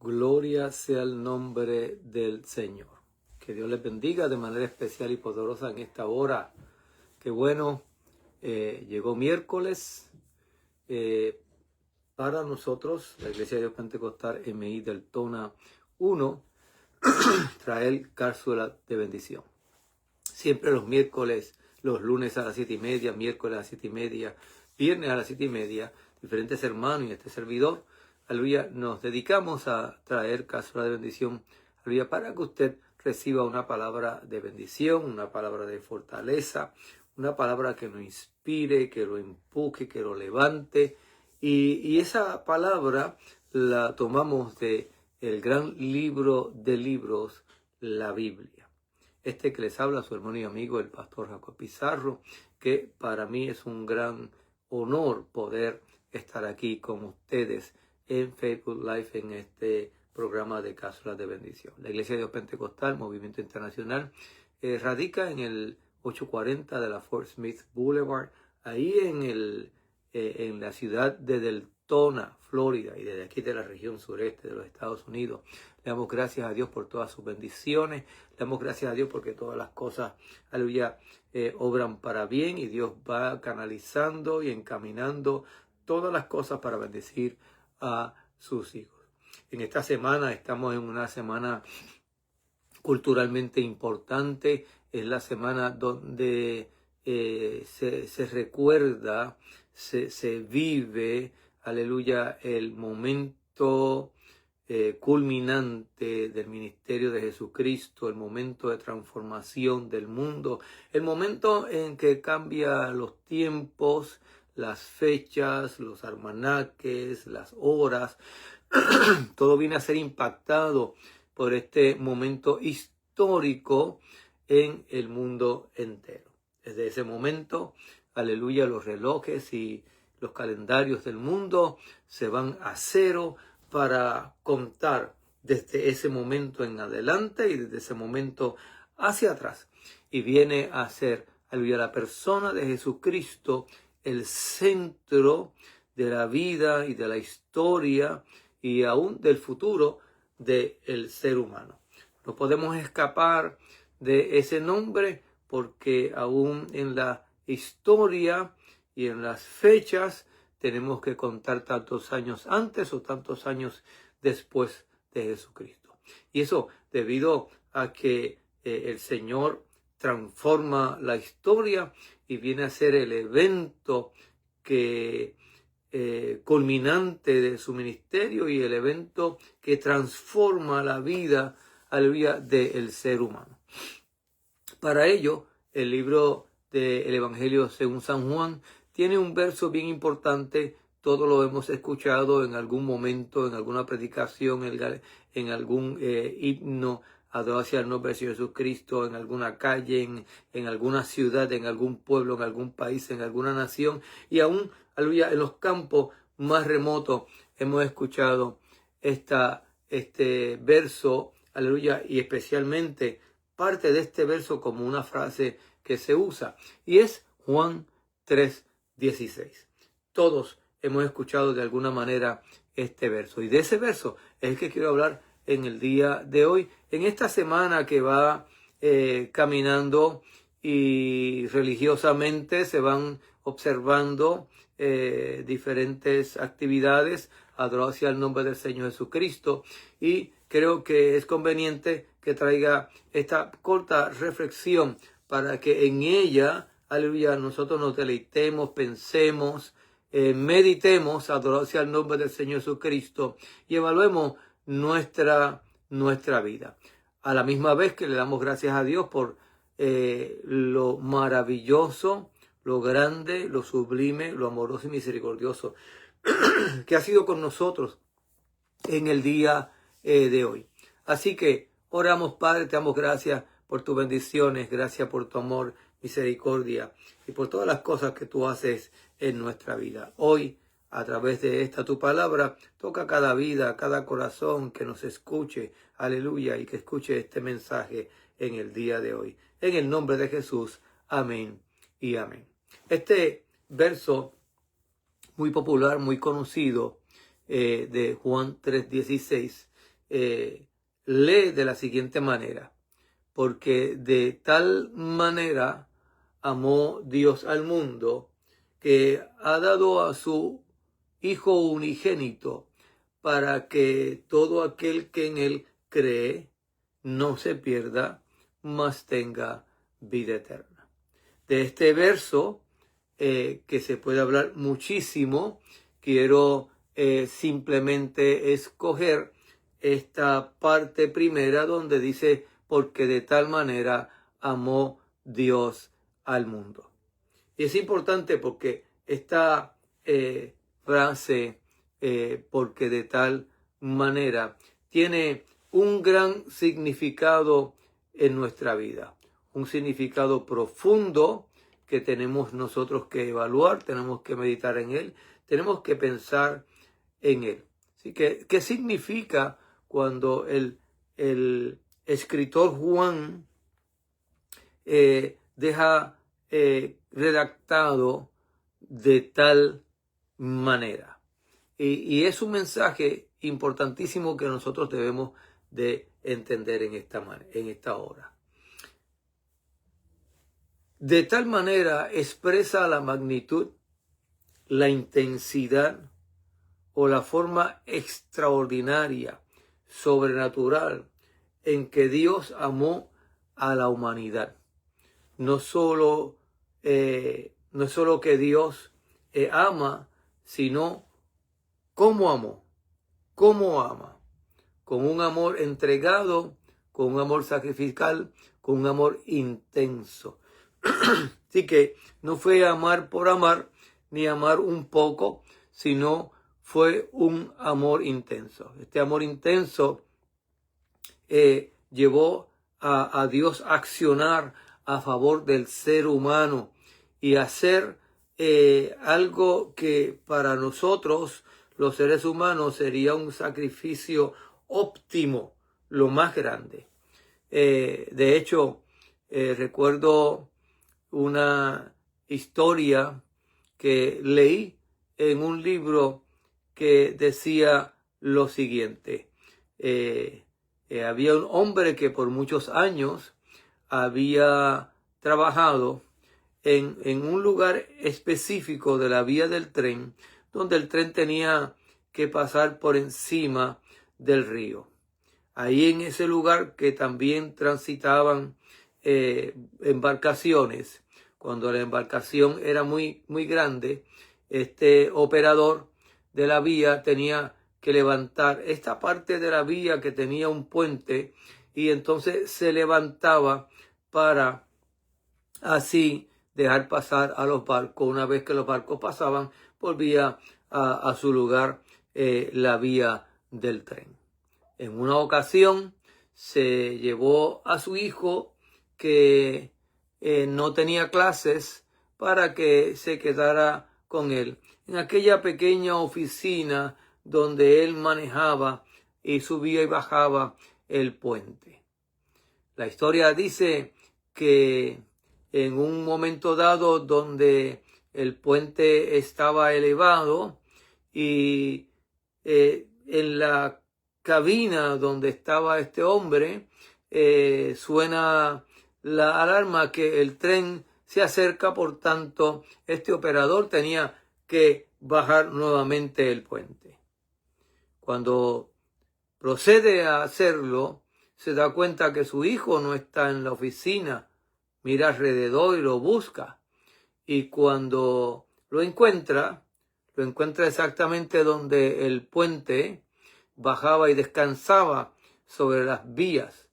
Gloria sea el nombre del Señor. Que Dios les bendiga de manera especial y poderosa en esta hora. Qué bueno, llegó miércoles para nosotros, la Iglesia de Dios Pentecostal MI del Tona 1, traer cápsula de bendición. Siempre los miércoles, los lunes a las 7:30, miércoles a las 7:30, viernes a las 7:30, diferentes hermanos y este servidor, aleluya, nos dedicamos a traer cápsula de bendición, aleluya, para que usted reciba una palabra de bendición, una palabra de fortaleza, una palabra que lo inspire, que lo empuje, que lo levante. Y esa palabra la tomamos de el gran libro de libros, la Biblia. Este que les habla su hermano y amigo, el pastor Jacob Pizarro, que para mí es un gran honor poder estar aquí con ustedes en Facebook Live en este programa de cápsulas de bendición. La Iglesia de Dios Pentecostal, Movimiento Internacional, radica en el 840 de la Fort Smith Boulevard, ahí en la ciudad de Deltona, Florida, y desde aquí de la región sureste de los Estados Unidos. Le damos gracias a Dios por todas sus bendiciones. Le damos gracias a Dios porque todas las cosas, aleluya, obran para bien y Dios va canalizando y encaminando todas las cosas para bendecir a sus hijos. En esta semana estamos en una semana culturalmente importante. Es la semana donde se recuerda, se vive, aleluya, el momento culminante del ministerio de Jesucristo, el momento de transformación del mundo, el momento en que cambia los tiempos, las fechas, los almanaques, las horas, todo viene a ser impactado por este momento histórico en el mundo entero. Desde ese momento, aleluya, los relojes y los calendarios del mundo se van a cero para contar desde ese momento en adelante y desde ese momento hacia atrás. Y viene a ser, aleluya, la persona de Jesucristo el centro de la vida y de la historia y aún del futuro del ser humano. No podemos escapar de ese nombre porque aún en la historia y en las fechas tenemos que contar tantos años antes o tantos años después de Jesucristo. Y eso debido a que el Señor transforma la historia y viene a ser el evento que culminante de su ministerio y el evento que transforma la vida, aleluya, del ser humano. Para ello, el libro del Evangelio según San Juan tiene un verso bien importante. Todos lo hemos escuchado en algún momento, en alguna predicación, en algún himno, adoración al nombre de Jesucristo, en alguna calle, en alguna ciudad, en algún pueblo, en algún país, en alguna nación, y aún, aleluya, en los campos más remotos hemos escuchado este verso, aleluya, y especialmente parte de este verso como una frase que se usa, y es Juan 3:16. Todos hemos escuchado de alguna manera este verso, y de ese verso es el que quiero hablar en el día de hoy, en esta semana que va caminando y religiosamente se van observando diferentes actividades, adoración al nombre del Señor Jesucristo, y creo que es conveniente que traiga esta corta reflexión para que en ella, aleluya, nosotros nos deleitemos, pensemos, meditemos, adoración al nombre del Señor Jesucristo y evaluemos nuestra vida. A la misma vez que le damos gracias a Dios por lo maravilloso, lo grande, lo sublime, lo amoroso y misericordioso que ha sido con nosotros en el día de hoy. Así que oramos, Padre, te damos gracias por tus bendiciones, gracias por tu amor, misericordia y por todas las cosas que tú haces en nuestra vida. Hoy, a través de esta tu palabra, toca cada vida, cada corazón que nos escuche, aleluya, y que escuche este mensaje en el día de hoy. En el nombre de Jesús, amén y amén. Este verso muy popular, muy conocido, de Juan 3:16, lee de la siguiente manera: porque de tal manera amó Dios al mundo, que ha dado a su Hijo unigénito, para que todo aquel que en él cree no se pierda, mas tenga vida eterna. De este verso, que se puede hablar muchísimo, quiero simplemente escoger esta parte primera donde dice: porque de tal manera amó Dios al mundo. Y es importante porque esta frase, porque de tal manera, tiene un gran significado en nuestra vida, un significado profundo que tenemos nosotros que evaluar, tenemos que meditar en él, tenemos que pensar en él. Así que, ¿qué significa cuando el escritor Juan deja redactado de tal manera? Y es un mensaje importantísimo que nosotros debemos de entender en esta hora. De tal manera expresa la magnitud, la intensidad o la forma extraordinaria, sobrenatural, en que Dios amó a la humanidad. No solo que Dios ama, sino cómo amó, cómo ama, con un amor entregado, con un amor sacrificial, con un amor intenso. Así que no fue amar por amar, ni amar un poco, sino fue un amor intenso. Este amor intenso llevó a Dios a accionar a favor del ser humano y hacer algo que para nosotros, los seres humanos, sería un sacrificio óptimo, lo más grande. De hecho, recuerdo una historia que leí en un libro que decía lo siguiente. Había un hombre que por muchos años había trabajado en un lugar específico de la vía del tren, donde el tren tenía que pasar por encima del río. Ahí en ese lugar que también transitaban embarcaciones, cuando la embarcación era muy, muy grande, este operador de la vía tenía que levantar esta parte de la vía que tenía un puente, y entonces se levantaba para así dejar pasar a los barcos. Una vez que los barcos pasaban, volvía a su lugar la vía del tren. En una ocasión se llevó a su hijo, que no tenía clases, para que se quedara con él en aquella pequeña oficina donde él manejaba y subía y bajaba el puente. La historia dice que en un momento dado, donde el puente estaba elevado y en la cabina donde estaba este hombre, suena la alarma que el tren se acerca. Por tanto, este operador tenía que bajar nuevamente el puente. Cuando procede a hacerlo, se da cuenta que su hijo no está en la oficina. Mira alrededor y lo busca. Y cuando lo encuentra exactamente donde el puente bajaba y descansaba sobre las vías.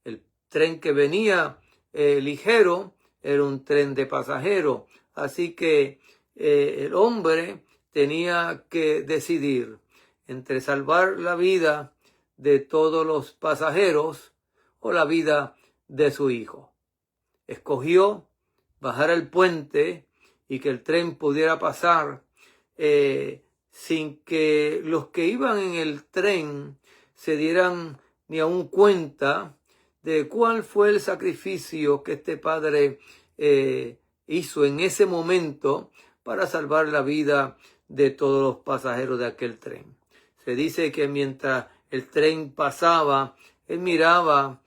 El tren que venía ligero era un tren de pasajeros. Así que el hombre tenía que decidir entre salvar la vida de todos los pasajeros o la vida de su hijo. Escogió bajar el puente y que el tren pudiera pasar sin que los que iban en el tren se dieran ni aún cuenta de cuál fue el sacrificio que este padre hizo en ese momento para salvar la vida de todos los pasajeros de aquel tren. Se dice que mientras el tren pasaba, él miraba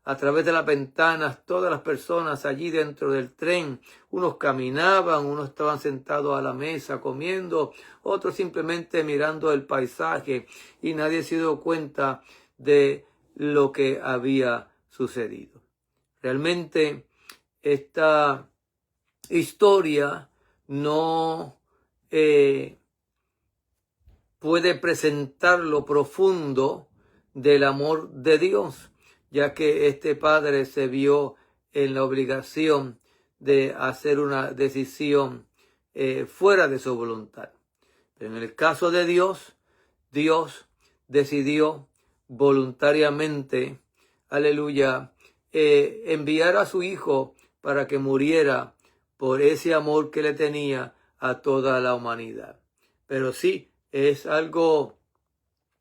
a través de las ventanas todas las personas allí dentro del tren. Unos caminaban, unos estaban sentados a la mesa comiendo, otros simplemente mirando el paisaje, y nadie se dio cuenta de lo que había sucedido. Realmente esta historia no puede presentar lo profundo del amor de Dios, ya que este padre se vio en la obligación de hacer una decisión fuera de su voluntad. Pero en el caso de Dios, Dios decidió voluntariamente, aleluya, enviar a su hijo para que muriera por ese amor que le tenía a toda la humanidad. Pero sí, es algo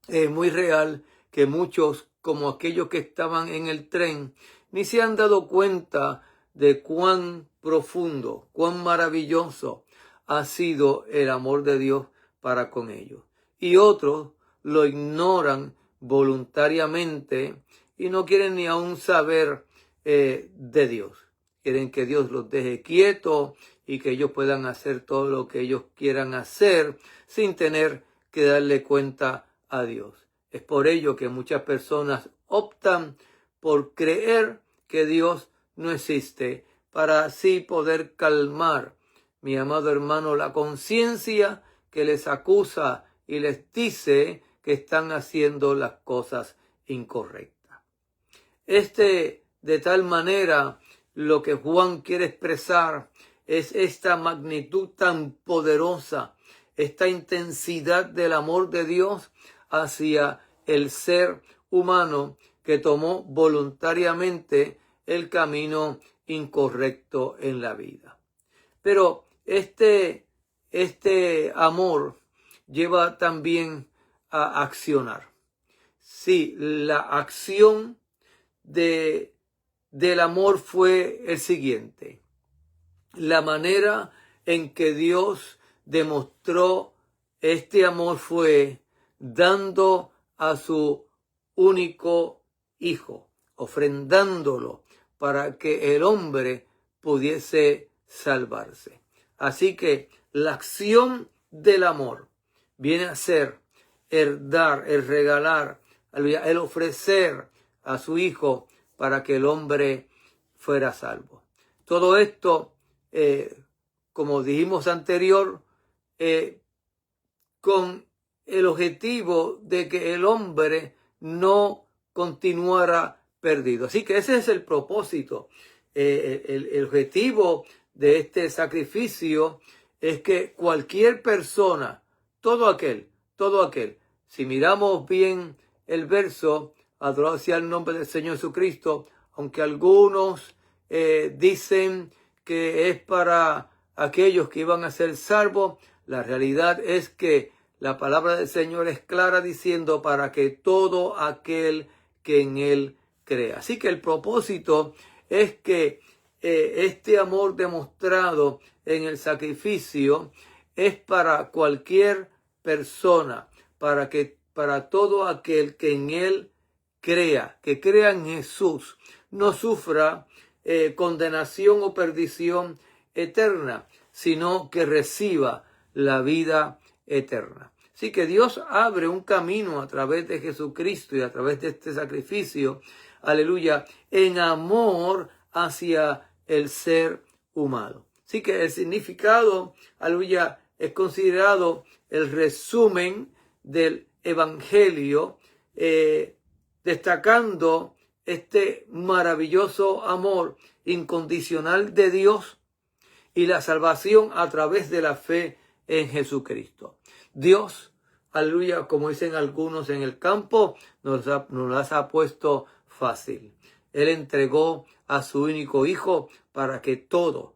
muy real que muchos, como aquellos que estaban en el tren, ni se han dado cuenta de cuán profundo, cuán maravilloso ha sido el amor de Dios para con ellos. Y otros lo ignoran voluntariamente y no quieren ni aún saber de Dios. Quieren que Dios los deje quietos y que ellos puedan hacer todo lo que ellos quieran hacer sin tener que darle cuenta a Dios. Es por ello que muchas personas optan por creer que Dios no existe, para así poder calmar, mi amado hermano, la conciencia que les acusa y les dice que están haciendo las cosas incorrectas. De tal manera, lo que Juan quiere expresar es esta magnitud tan poderosa, esta intensidad del amor de Dios hacia el ser humano que tomó voluntariamente el camino incorrecto en la vida. Pero este amor lleva también a accionar. Sí, la acción del amor fue el siguiente. La manera en que Dios demostró este amor fue dando a su único hijo, ofrendándolo para que el hombre pudiese salvarse. Así que la acción del amor viene a ser el dar, el regalar, el ofrecer a su hijo para que el hombre fuera salvo. Todo esto, como dijimos anterior, con el objetivo de que el hombre no continuara perdido. Así que ese es el propósito. El objetivo de este sacrificio es que cualquier persona, todo aquel, si miramos bien el verso, adorado sea el nombre del Señor Jesucristo, aunque algunos dicen que es para aquellos que iban a ser salvos, la realidad es que la palabra del Señor es clara diciendo para que todo aquel que en Él crea. Así que el propósito es que este amor demostrado en el sacrificio es para cualquier persona, para todo aquel que en Él crea, que crea en Jesús, no sufra condenación o perdición eterna, sino que reciba la vida eterna. Así que Dios abre un camino a través de Jesucristo y a través de este sacrificio, aleluya, en amor hacia el ser humano. Así que el significado, aleluya, es considerado el resumen del Evangelio, destacando este maravilloso amor incondicional de Dios y la salvación a través de la fe en Jesucristo. Dios, aleluya, como dicen algunos en el campo, nos las ha puesto fácil. Él entregó a su único hijo para que todo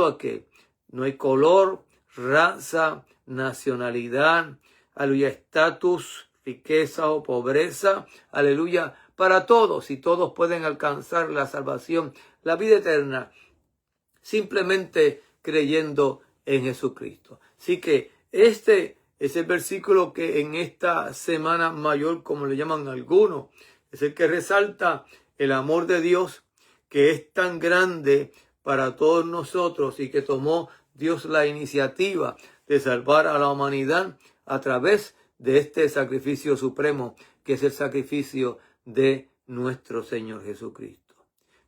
aquel, no hay color, raza, nacionalidad, aleluya, estatus, riqueza o pobreza, aleluya, para todos, y todos pueden alcanzar la salvación, la vida eterna, simplemente creyendo en Jesucristo. Así que este Es el versículo que en esta semana mayor, como le llaman algunos, es el que resalta el amor de Dios, que es tan grande para todos nosotros y que tomó Dios la iniciativa de salvar a la humanidad a través de este sacrificio supremo, que es el sacrificio de nuestro Señor Jesucristo.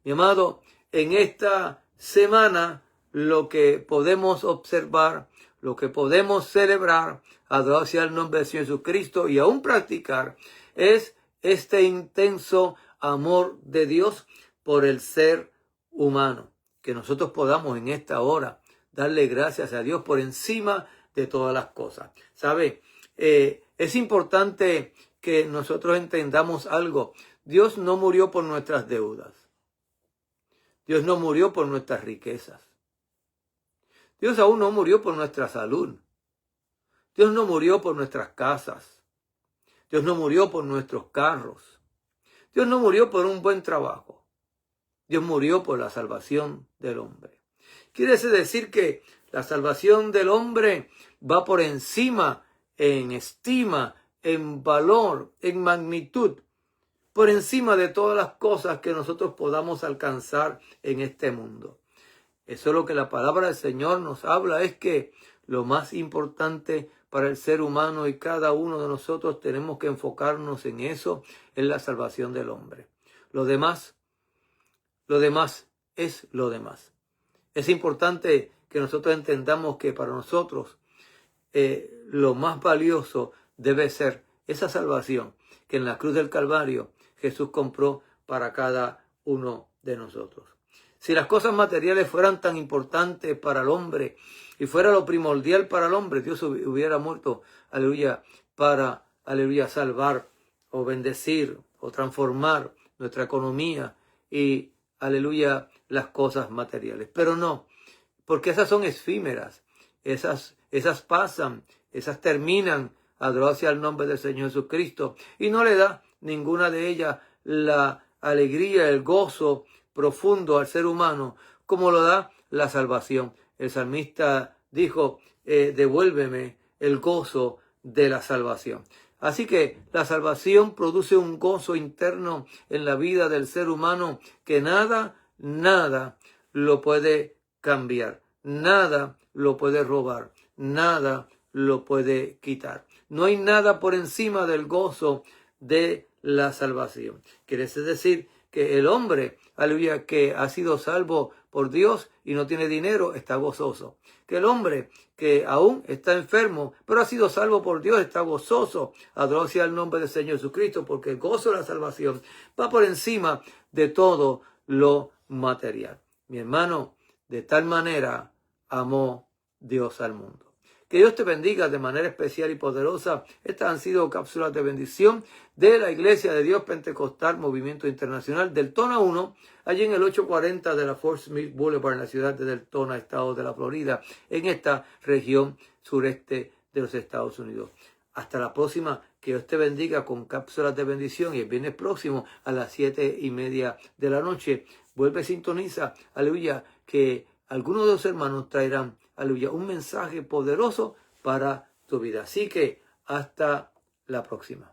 Mi amado, en esta semana lo que podemos observar, lo que podemos celebrar, adorar hacia el nombre de Jesucristo y aún practicar, es este intenso amor de Dios por el ser humano. Que nosotros podamos en esta hora darle gracias a Dios por encima de todas las cosas. ¿Sabe? Es importante que nosotros entendamos algo. Dios no murió por nuestras deudas. Dios no murió por nuestras riquezas. Dios aún no murió por nuestra salud. Dios no murió por nuestras casas. Dios no murió por nuestros carros. Dios no murió por un buen trabajo. Dios murió por la salvación del hombre. Quiere decir que la salvación del hombre va por encima, en estima, en valor, en magnitud, por encima de todas las cosas que nosotros podamos alcanzar en este mundo. Eso es lo que la palabra del Señor nos habla, es que lo más importante para el ser humano y cada uno de nosotros tenemos que enfocarnos en eso, en la salvación del hombre. Lo demás es lo demás. Es importante que nosotros entendamos que para nosotros lo más valioso debe ser esa salvación que en la cruz del Calvario Jesús compró para cada uno de nosotros. Si las cosas materiales fueran tan importantes para el hombre y fuera lo primordial para el hombre, Dios hubiera muerto, aleluya, para, aleluya, salvar o bendecir o transformar nuestra economía y, aleluya, las cosas materiales. Pero no, porque esas son efímeras, esas pasan, esas terminan, adorar hacia el nombre del Señor Jesucristo, y no le da ninguna de ellas la alegría, el gozo profundo al ser humano, como lo da la salvación. El salmista dijo, devuélveme el gozo de la salvación. Así que la salvación produce un gozo interno en la vida del ser humano que nada lo puede cambiar, nada lo puede robar, nada lo puede quitar. No hay nada por encima del gozo de la salvación. Quiere decir que el hombre, aleluya, que ha sido salvo por Dios y no tiene dinero, está gozoso. Que el hombre que aún está enfermo, pero ha sido salvo por Dios, está gozoso. Adorado sea el nombre del Señor Jesucristo, porque el gozo de la salvación va por encima de todo lo material. Mi hermano, de tal manera amó Dios al mundo. Que Dios te bendiga de manera especial y poderosa. Estas han sido cápsulas de bendición de la Iglesia de Dios Pentecostal Movimiento Internacional Deltona 1, allí en el 840 de la Fort Smith Boulevard, en la ciudad de Deltona, estado de la Florida, en esta región sureste de los Estados Unidos. Hasta la próxima, que Dios te bendiga con cápsulas de bendición, y el viernes próximo a las 7:30 de la noche. Vuelve, sintoniza, aleluya, que algunos de los hermanos traerán, aleluya, un mensaje poderoso para tu vida. Así que hasta la próxima.